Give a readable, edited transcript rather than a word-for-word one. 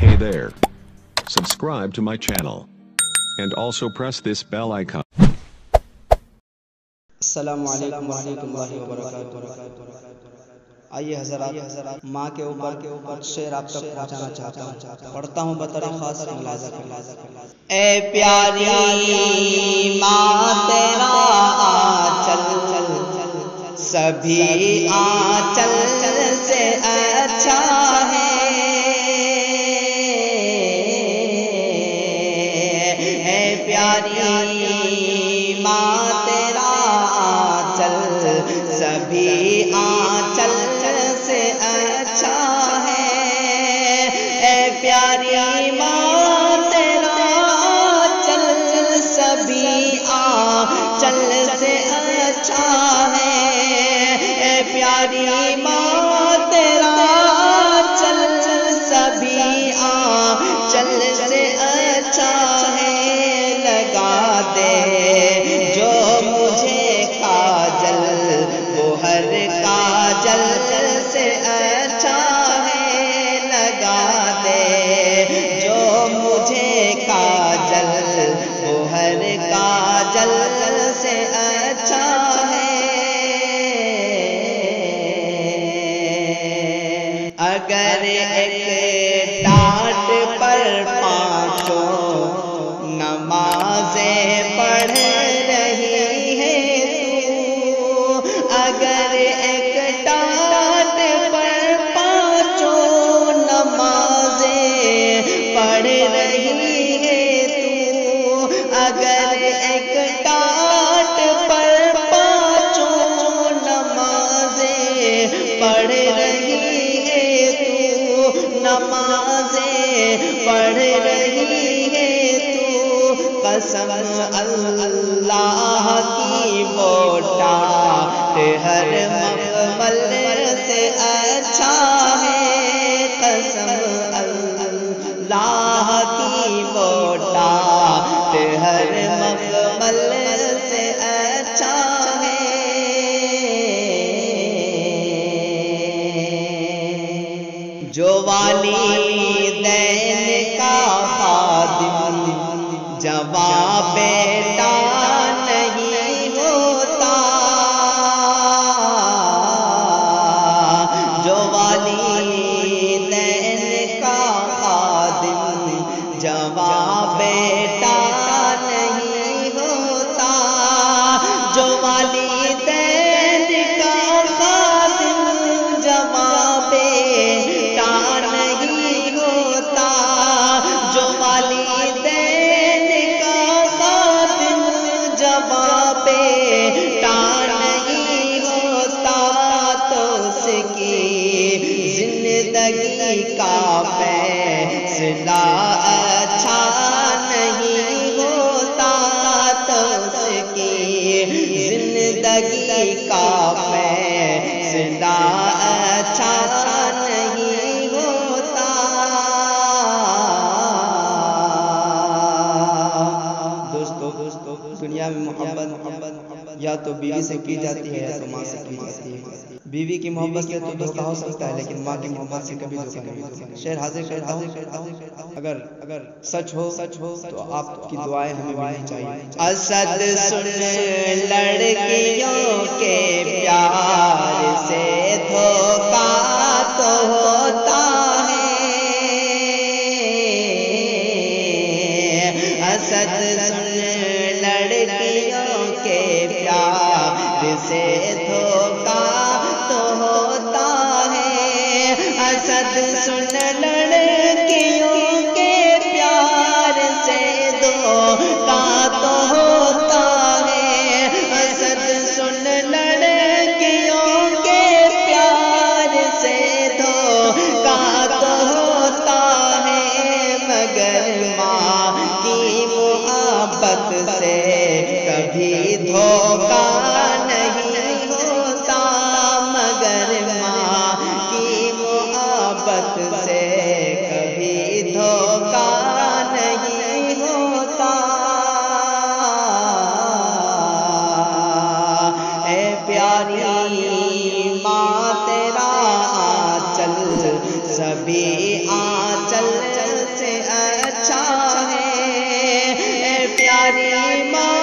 Hey there. Subscribe to my channel. And also press this bell icon. السلام علیکم ورحمۃ اللہ وبرکاتہ۔ آئیے حضرات، ماں کے اوپر کچھ شعر آپ تک پہنچانا چاہتا ہوں، پڑھتا ہوں بطور خاص ملاحظہ کریں۔ اے پیاری ماں تیرا آنچل سبھی آنچل سے اچھا ہے، اے پیاری ماں تیرا سبھی آنچل سے اچھا ہے، اے پیاری ماں تیرا آنچل سبھی آنچل سے اچھا ہے، اے پیاری ماں تیرا آنچل سبھی آنچل سے اچھا ہے، لگا دے جو مجھے کاجل وہ ہر کاجل سے اچھا ہے، لگا دے جو مجھے کاجل وہ ہر کاجل سے اچھا ہے، اگر ایک ٹاٹ پر پانچوں نمازیں پڑھ رہی ہے تو، اگر ایک ٹاٹ پر پانچوں نمازیں پڑھ رہی ہے تو، اگر ایک ٹاٹ پر پانچوں نمازیں پڑھ رہی ہے تو، نمازیں پڑھ رہی ہے تو، قسم اللہ کی وہ ٹاٹ ہر مقبل سے اچھا ہے، قسم اللہ کی وہ ٹاٹ ہر مقبل سے اچھا ہے، جو والدین کا خادم جواب بیٹا نہیں ہوتا، جو والدین کا خادم جواب بیٹا نہیں ہوتا، جو والدین کا خادم جواب بیٹا نہیں ہوتا، جو والدین کا خادم جواب بیٹا نہیں ہوتا، تو اس کی زندگی کا فیصلہ اچھا نہیں ہوتا، تو اس کی زندگی کا فیصلہ اچھا نہیں ہوتا، دوستو دنیا میں محبت یا تو بیوی سے کی جاتی ہے یا تو ماں سے کی جاتی ہے، بیوی کی محبت سے تو دھوکہ ہو سکتا ہے لیکن ماں کی محبت سے کبھی دھوکہ نہیں ہوتا۔ شعر حاضر کرتا ہوں، اگر سچ ہو تو آپ کی دعائیں ہمیں ملنی چاہیے۔ اسد سن لڑکیوں کے پیار سے دھوکہ تو ہوتا ہے، اسد سن لڑکیوں کے پیار سے دھوکہ تو ہوتا ہے، اسد سن لڑکیوں کے پیار سے دھوکہ تو ہوتا ہے، اسد سن لڑکیوں کے پیار سے دھوکہ تو ہوتا ہے، مگر ماں کی محبت سے کبھی دھوکہ نہیں ہوتا، مگر ماں کی محبت سے کبھی دھوکہ نہیں ہوتا، اے پیاری ماں تیرا آنچل سبھی آنچل ایمان